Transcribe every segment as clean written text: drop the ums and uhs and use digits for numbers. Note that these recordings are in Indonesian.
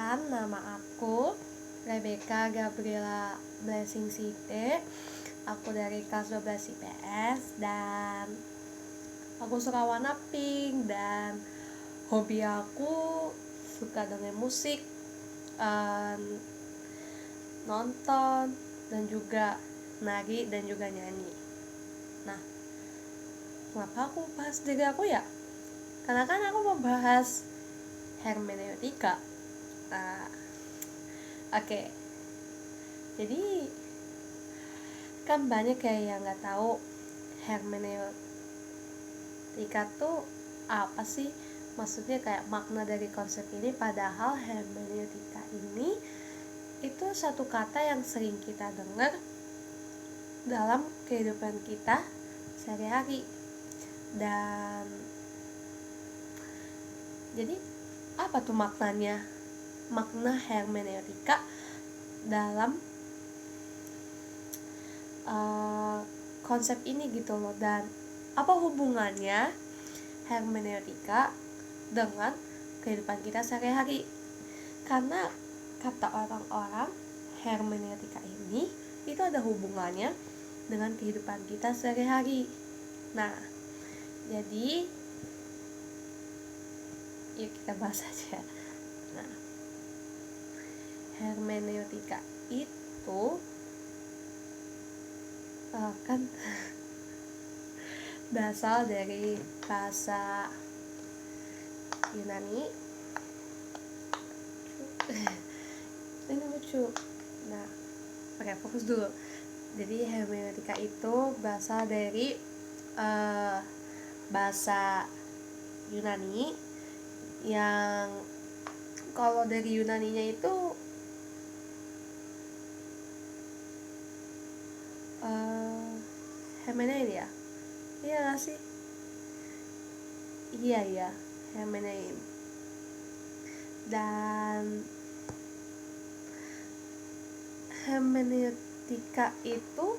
Perkenalkan, nama aku Rebecca Gabriela Blessing Site. Aku dari kelas 12 IPS dan aku suka warna pink, dan hobi aku suka dengan musik, nonton, dan juga nari dan juga nyanyi. Nah, kenapa aku bahas diri aku ya? Karena kan aku mau bahas hermeneutika. Oke. Jadi kan banyak kayak yang nggak tahu hermeneutika tuh apa sih, maksudnya kayak makna dari konsep ini. Padahal hermeneutika ini itu satu kata yang sering kita dengar dalam kehidupan kita sehari-hari. Dan jadi apa tuh maknanya, makna hermeneutika dalam konsep ini gitu loh, dan apa hubungannya hermeneutika dengan kehidupan kita sehari-hari. Karena kata orang-orang, hermeneutika ini itu ada hubungannya dengan kehidupan kita sehari-hari. Nah, jadi yuk kita bahas aja. Nah, hermeneutika itu kan berasal dari bahasa Yunani. Ini lucu. Nah, oke, fokus dulu. Jadi hermeneutika itu berasal dari bahasa Yunani, yang kalau dari Yunaninya itu Hermenein ya? Iya gak sih? Iya ya, Hermenein. Dan hermeneutika itu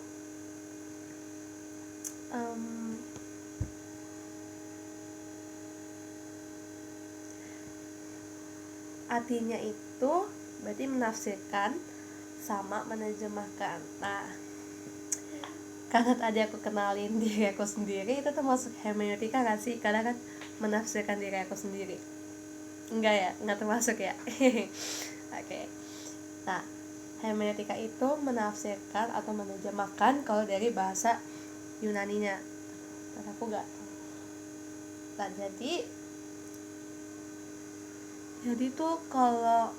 artinya itu berarti menafsirkan sama menerjemahkan. Nah, karena tadi aku kenalin diri aku sendiri, itu termasuk hermeneutika gak sih? Karena kan menafsirkan diri aku sendiri. Enggak ya? Enggak termasuk ya? Oke. Nah, hermeneutika itu menafsirkan atau menerjemahkan kalau dari bahasa Yunaninya. Dan aku gak tahu. Nah, jadi tuh kalau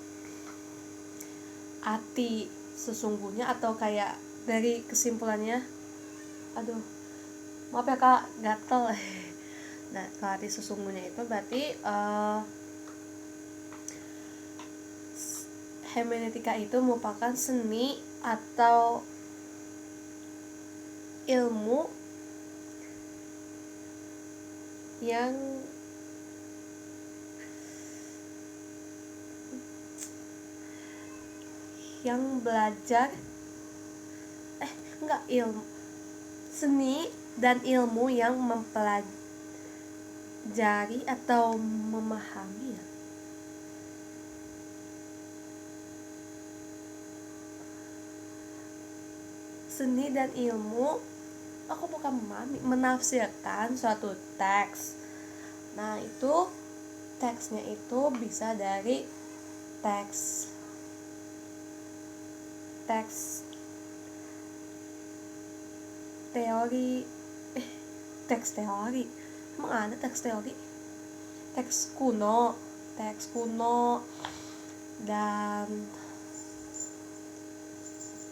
arti sesungguhnya atau kayak dari kesimpulannya, aduh maaf ya kak, gatel. Nah, kalau arti sesungguhnya itu berarti hermeneutika itu merupakan seni atau ilmu yang belajar seni dan ilmu yang mempelajari atau memahami ya. Seni dan ilmu, aku bukan memahami, menafsirkan suatu teks. Nah, itu teksnya itu bisa dari teks teori emang ada teks teori, teks kuno dan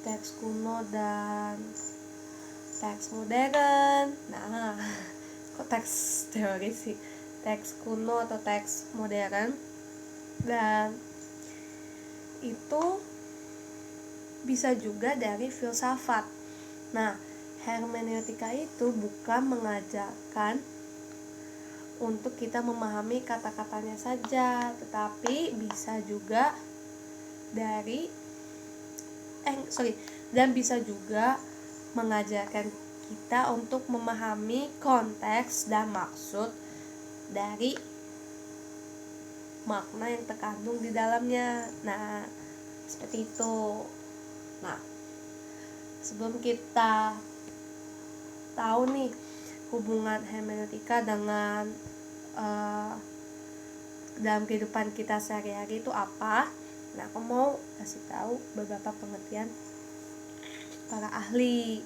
teks modern. Nah, kok teks teori sih, teks kuno atau teks modern. Dan itu bisa juga dari filsafat. Nah, hermeneutika itu bukan mengajarkan untuk kita memahami kata-katanya saja, tetapi bisa juga dan bisa juga mengajarkan kita untuk memahami konteks dan maksud dari makna yang terkandung di dalamnya. Nah, seperti itu. Nah, sebelum kita tahu nih hubungan hermeneutika dengan dalam kehidupan kita sehari-hari itu apa, nah aku mau kasih tahu beberapa pengertian para ahli.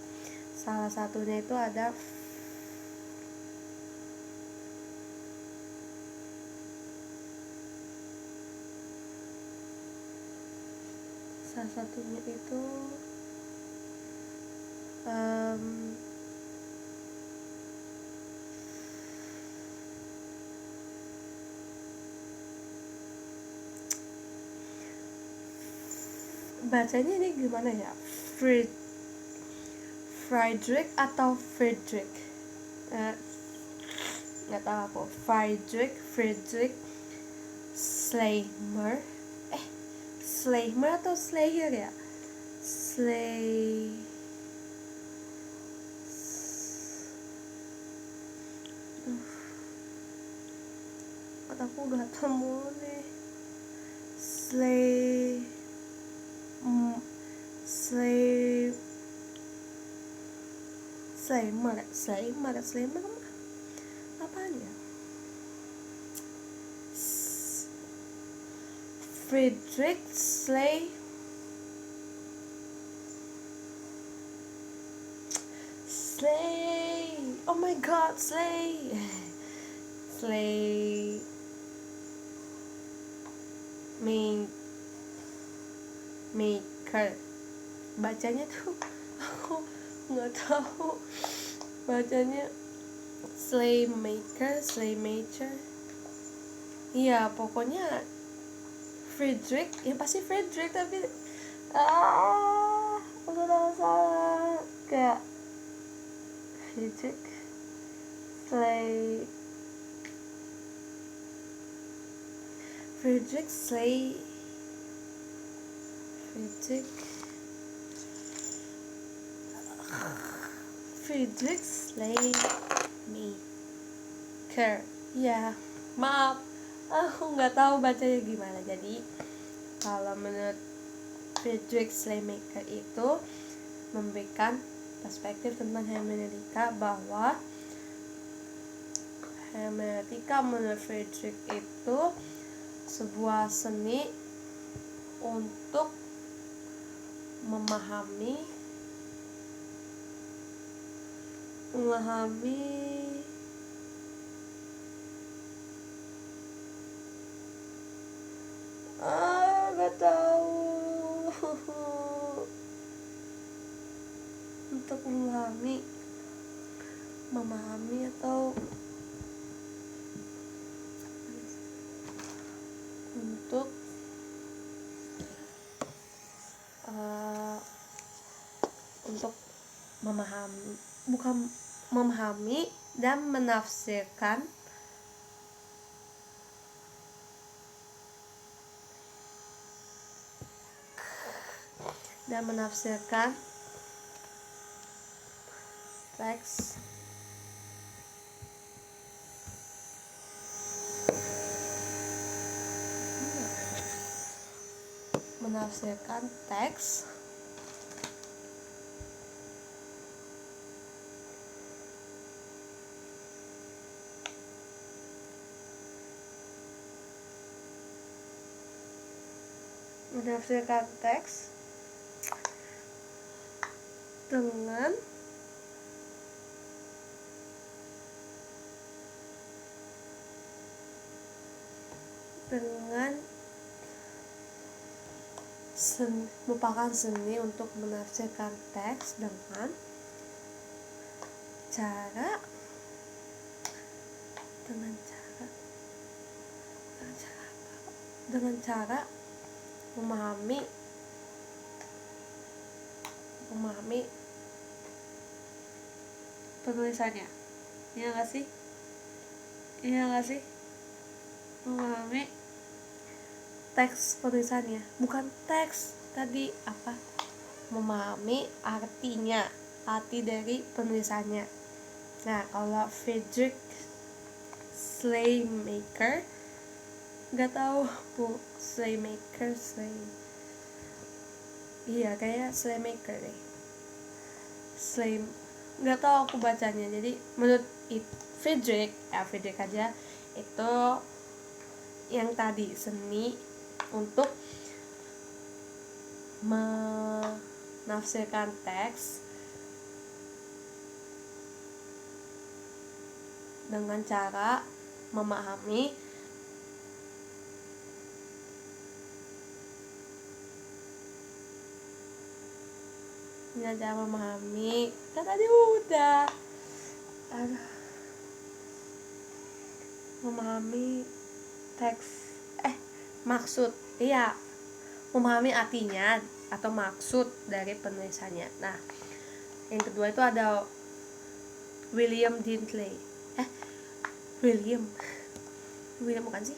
Salah satunya itu ada bacanya ini gimana ya, Friedrich atau Friedrich, nggak tahu aku. Friedrich Schleicher, Schleicher atau Schleicher ya, aku udah temu nih. Schleicher apaan ya? Friedrich oh my god, Maker. Bacanya tuh aku nggak tahu bacanya. Schleicher. Iya, pokoknya Friedrich, ya pasti Friedrich, tapi udah salah kayak Friedrich Schleicher. Ya, maaf, aku nggak tahu bacanya gimana. Jadi kalau menurut Friedrich Schleicher itu memberikan perspektif tentang hermeneutika, bahwa hermeneutika menurut Friedrich itu sebuah seni untuk memahami gak tahu untuk memahami atau untuk memahami, bukan memahami dan menafsirkan teks dengan merupakan seni untuk menafsirkan teks dengan cara memahami penulisannya. Iya nggak sih? Memahami teks penulisannya, bukan teks tadi apa, memahami arti dari penulisannya. Nah, kalau Friedrich Schleicher nggak tahu Slaymaker iya kayak Slaymaker deh, nggak tahu aku bacanya. Jadi menurut Friedrich aja itu yang tadi seni untuk menafsirkan teks dengan cara memahami kan tadi udah memahami teks maksud, iya, memahami artinya atau maksud dari penulisannya. Nah, yang kedua itu ada William Dinkley. William bukan sih?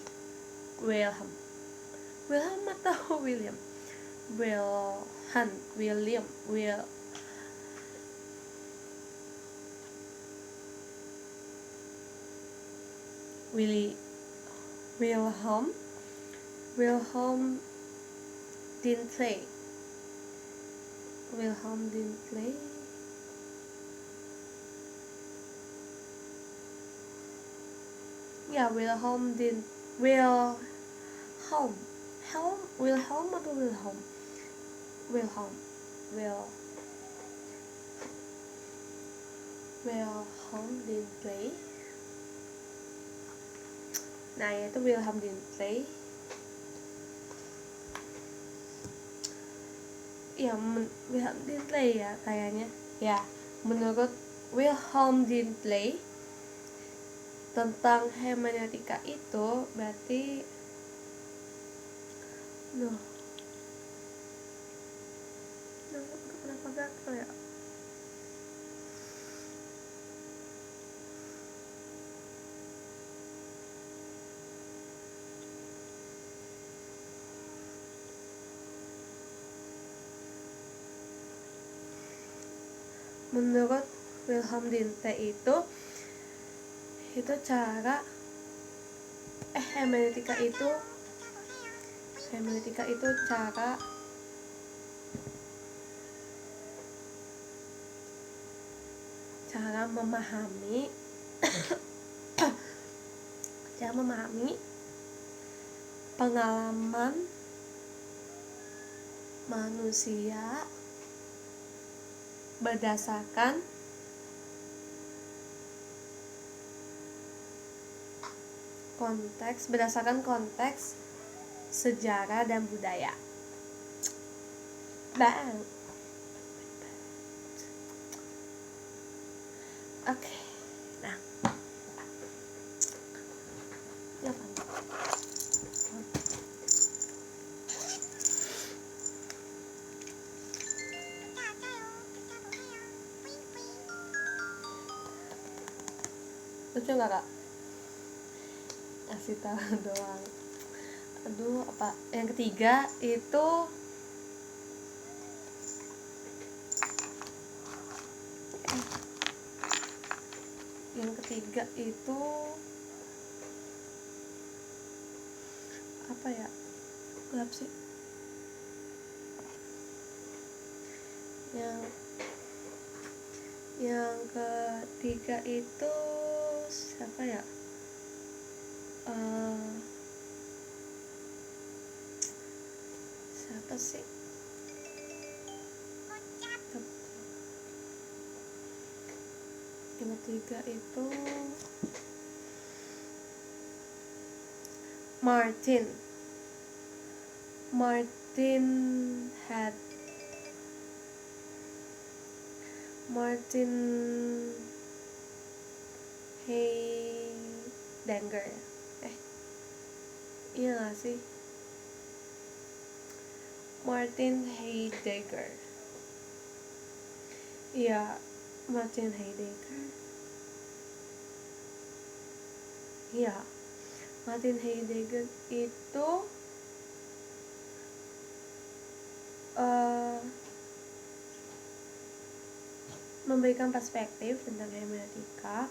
Wilhelm atau William? Wilhelm Dinkley. Ya, Wilhelm Dinkley. Nah, yaitu Wilhelm Dinkley. Ya, Wilhelm Dinkley ya kayaknya. Ya, menurut Wilhelm Dinkley tentang hermeneutika itu berarti kenapa gatel ya? Menurut Wilhelm Dinkley itu cara hermeneutika itu cara memahami pengalaman manusia berdasarkan konteks sejarah dan budaya. Oke. Nah, lucu nggak kak? Kasih tahu doang. Apa? Yang ketiga itu apa ya? Gelap sih. Yang ketiga itu siapa ya? Siapa sih? Yang ketiga itu Martin Heidegger. Iya gak sih? Martin Heidegger. Iya, Martin Heidegger. Iya, Martin Heidegger itu memberikan perspektif tentang hermeneutika,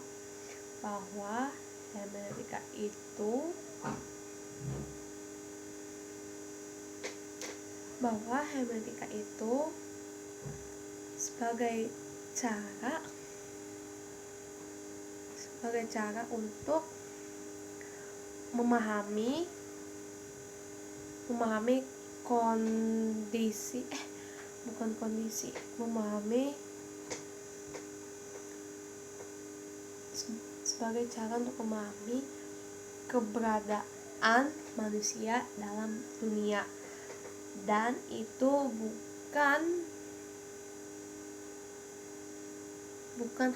bahwa hermeneutika itu bahwa hermeneutika itu sebagai cara untuk memahami kondisi sebagai cara untuk memahami keberadaan manusia dalam dunia, dan itu bukan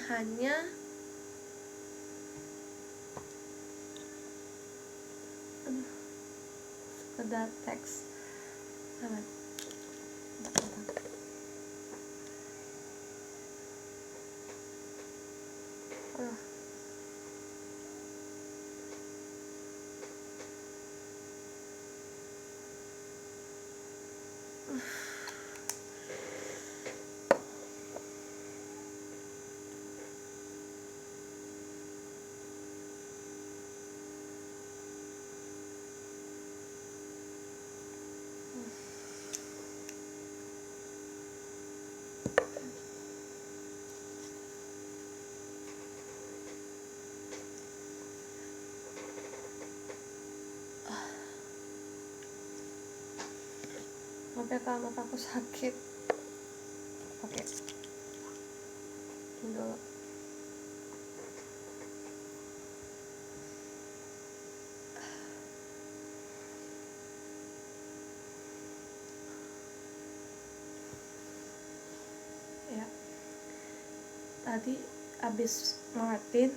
hanya sekedar teks. Sampai kalau mataku sakit. Oke. Ini dulu. Ya. Tadi abis Martin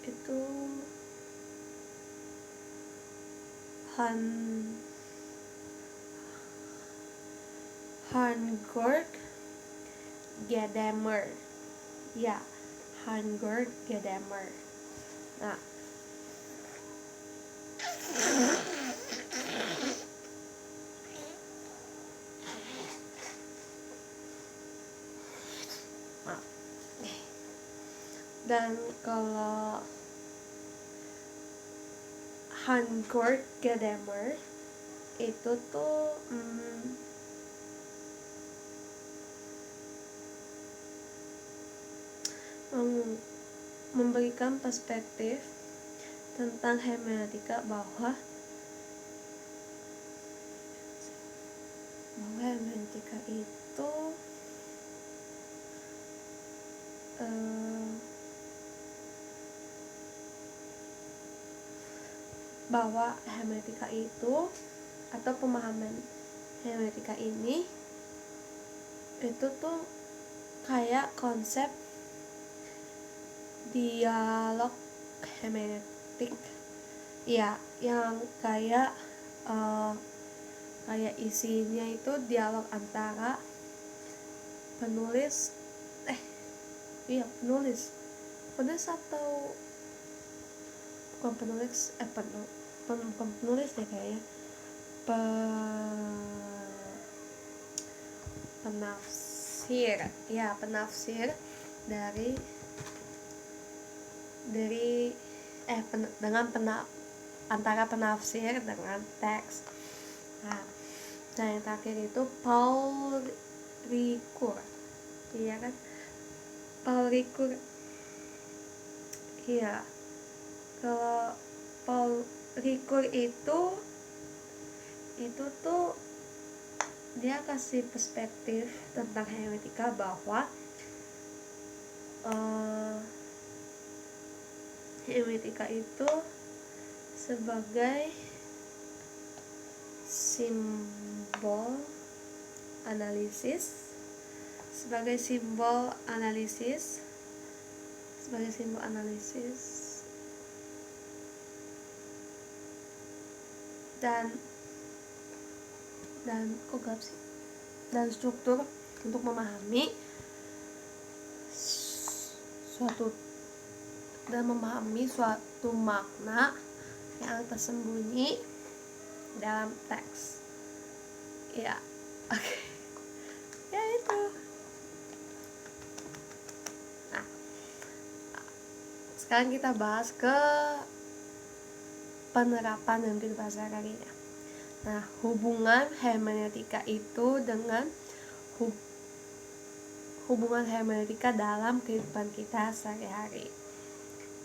itu Hans-Georg Gadamer. Ya, Hans-Georg Gadamer. Nah, dan kalau Hans-Georg Gadamer itu tuh memberikan perspektif tentang hermeneutika bahwa hermeneutika itu bahwa hermeneutika itu atau pemahaman hermeneutika ini itu tuh kayak konsep dialog hermeneutik, ya, yang kayak isinya itu dialog antara penulis atau bukan penulis deh kayaknya, penafsir antara penafsir dengan teks. Nah, yang terakhir itu Paul Ricoeur, iya kan? Paul Ricoeur, iya. Kalau Paul Ricoeur itu tuh dia kasih perspektif tentang hermeneutika bahwa hermeneutika itu sebagai simbol analisis dan struktur untuk memahami suatu makna yang tersembunyi dalam teks. Ya, oke. Ya itu. Nah, sekarang kita bahas ke penerapan dalam kehidupan sehari-harinya. Nah, hubungan hermeneutika itu dengan hubungan hermeneutika dalam kehidupan kita sehari-hari.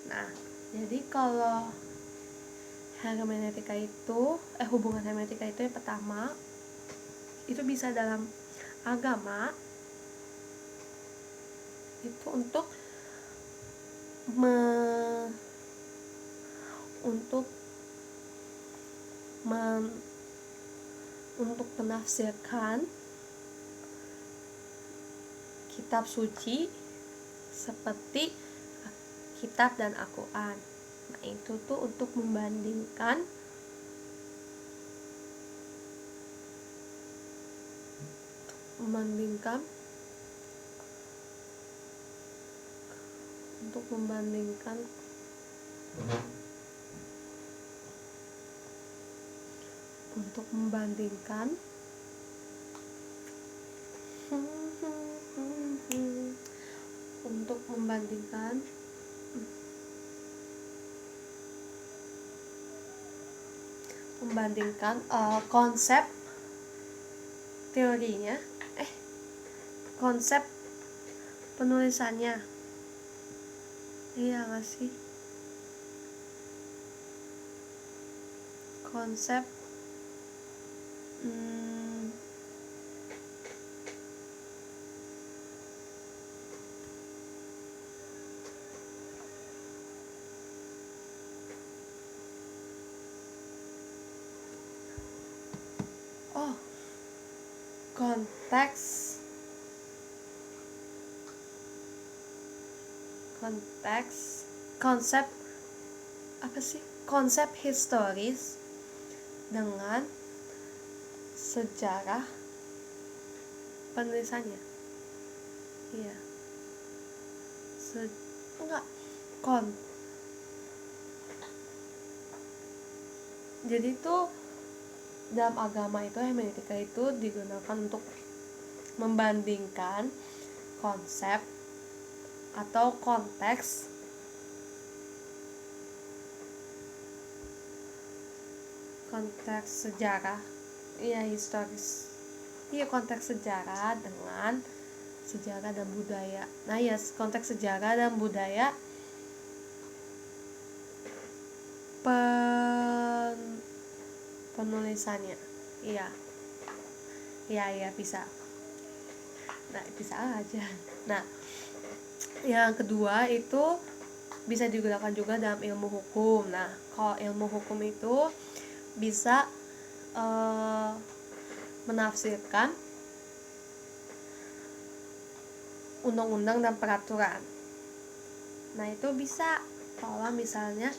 Nah, jadi kalau hermeneutika itu hubungan hermeneutika itu yang pertama itu bisa dalam agama itu untuk menafsirkan kitab suci seperti kitab dan Al-Quran. Nah, itu tuh untuk membandingkan konsep teorinya konsep penulisannya. Iya nggak sih? Konsep konsep historis dengan sejarah penulisannya. Iya. Jadi tuh dalam agama itu hermeneutika itu digunakan untuk membandingkan konsep atau konteks sejarah, historis, konteks sejarah dengan sejarah dan budaya. Nah, konteks sejarah dan budaya penulisannya. Iya bisa. Nah, bisa aja. Nah, yang kedua itu bisa digunakan juga dalam ilmu hukum. Nah, kalau ilmu hukum itu bisa menafsirkan undang-undang dan peraturan. Nah, itu bisa kalau misalnya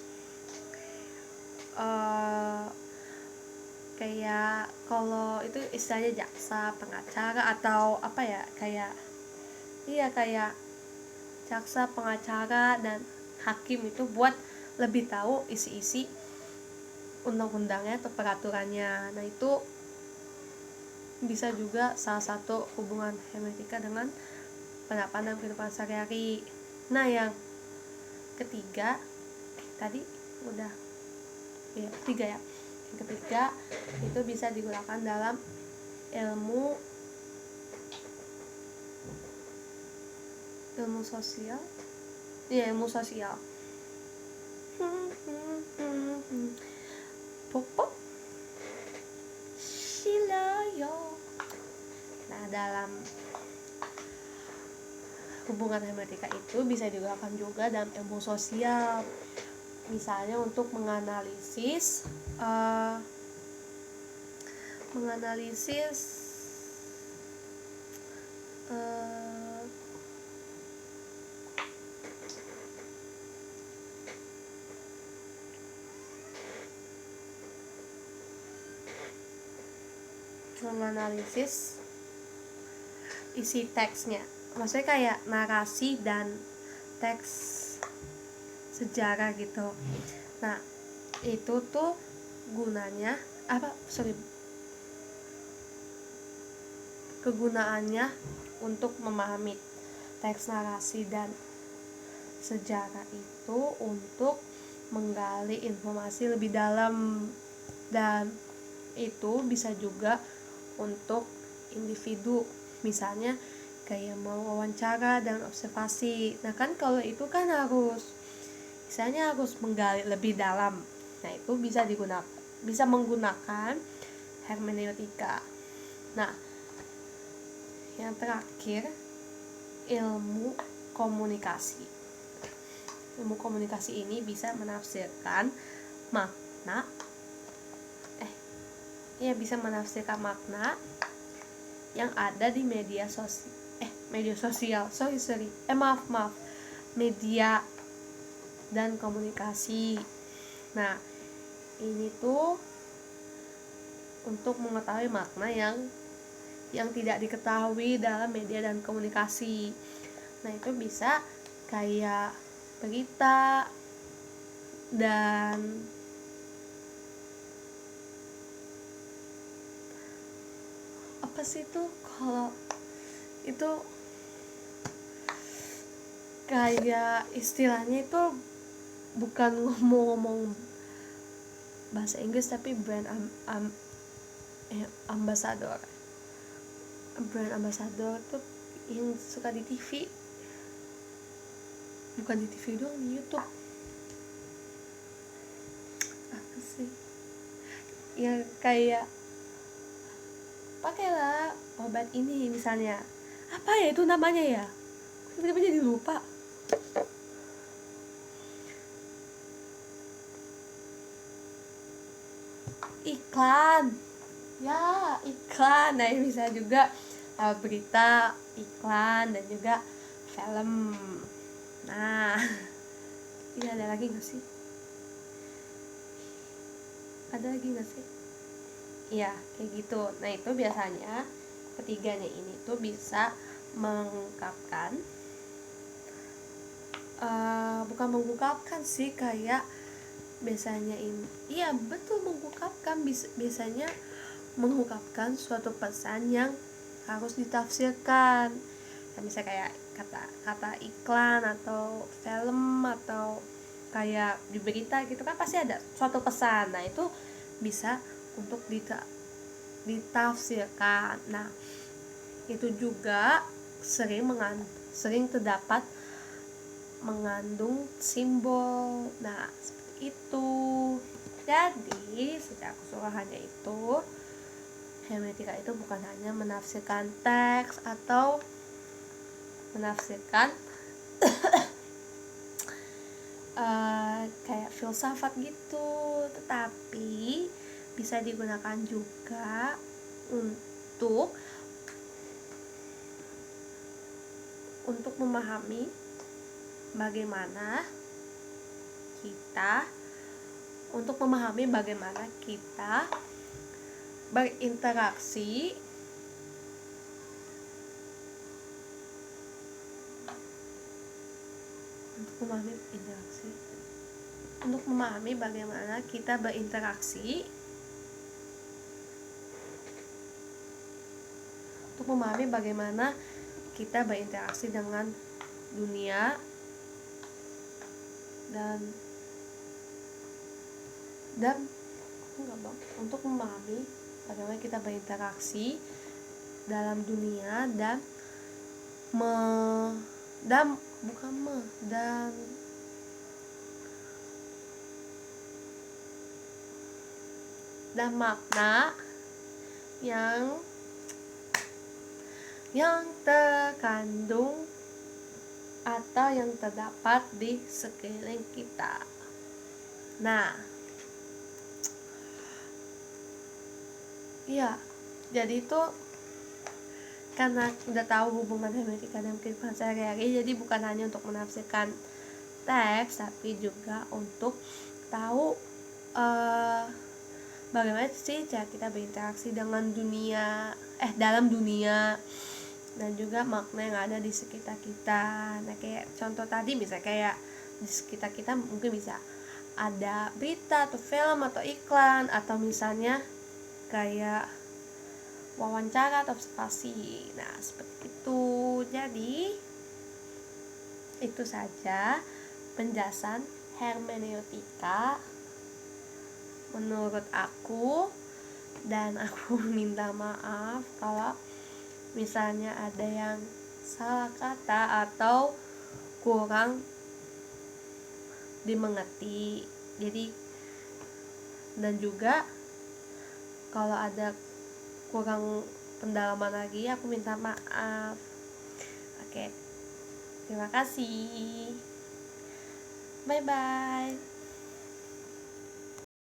kayak kalau itu istilahnya jaksa, pengacara atau apa ya, kayak jaksa, pengacara dan hakim itu buat lebih tahu isi-isi undang-undangnya atau peraturannya. Nah, itu bisa juga salah satu hubungan hermeneutika dengan penerapan dalam kehidupan sehari-hari. Nah, yang ketiga tadi udah ketiga ya. Yang ketiga itu bisa digunakan dalam ilmu sosial. Ilmu sosial. Popo Shiloyo. Nah, dalam hubungan hermeneutika itu bisa digunakan juga dalam ilmu sosial, misalnya untuk menganalisis isi teksnya, maksudnya kayak narasi dan teks sejarah gitu. Nah, itu tuh gunanya kegunaannya untuk memahami teks narasi dan sejarah itu untuk menggali informasi lebih dalam, dan itu bisa juga untuk individu, misalnya kayak mau wawancara dan observasi. Nah kan kalau itu kan misalnya harus menggali lebih dalam. Nah itu bisa menggunakan hermeneutika. Nah yang terakhir, ilmu komunikasi. Ilmu komunikasi ini bisa menafsirkan makna bisa menafsirkan makna yang ada di media sosial. Media dan komunikasi. Nah, ini tuh untuk mengetahui makna yang tidak diketahui dalam media dan komunikasi. Nah, itu bisa kayak berita dan apa sih itu, kalau itu kayak istilahnya itu bukan ngomong bahasa Inggris tapi brand ambassador. Brand ambassador tuh yang suka di TV, bukan di TV doang, di YouTube. Apa sih ya, kayak pakailah obat ini misalnya, apa ya itu namanya ya, tiba-tiba jadi lupa. Iklan. Nah ini bisa juga berita, iklan, dan juga film. Nah ini ada lagi nggak sih? Iya, kayak gitu. Nah itu biasanya ketiganya ini tuh bisa mengungkapkan, bukan mengungkapkan sih, kayak biasanya ini, iya betul, mengungkapkan, biasanya mengungkapkan suatu pesan yang harus ditafsirkan. Nah, misalnya kayak kata iklan atau film atau kayak di berita gitu kan pasti ada suatu pesan. Nah itu bisa untuk ditafsirkan. Nah itu juga sering terdapat mengandung simbol. Nah seperti itu. Jadi secara keseluruhannya itu, hermeneutika itu bukan hanya menafsirkan teks atau menafsirkan kayak filsafat gitu, tetapi bisa digunakan juga untuk memahami bagaimana kita berinteraksi untuk memahami bagaimana kita berinteraksi dengan dunia dan untuk memahami bagaimana kita berinteraksi dalam dunia dan makna yang terkandung atau yang terdapat di sekeliling kita. Nah, iya, jadi itu karena udah tahu hubungan hermeneutika dan kehidupan sehari-hari, jadi bukan hanya untuk menafsirkan teks, tapi juga untuk tahu bagaimana sih cara kita berinteraksi dengan dalam dunia, dan juga makna yang ada di sekitar kita. Nah kayak contoh tadi, misalnya kayak di sekitar kita mungkin bisa ada berita atau film atau iklan, atau misalnya kayak wawancara atau observasi. Nah seperti itu. Jadi itu saja penjelasan hermeneutika menurut aku, dan aku minta maaf kalau misalnya ada yang salah kata atau kurang dimengerti. Jadi, dan juga kalau ada kurang pendalaman lagi, aku minta maaf. Oke, terima kasih. Bye bye.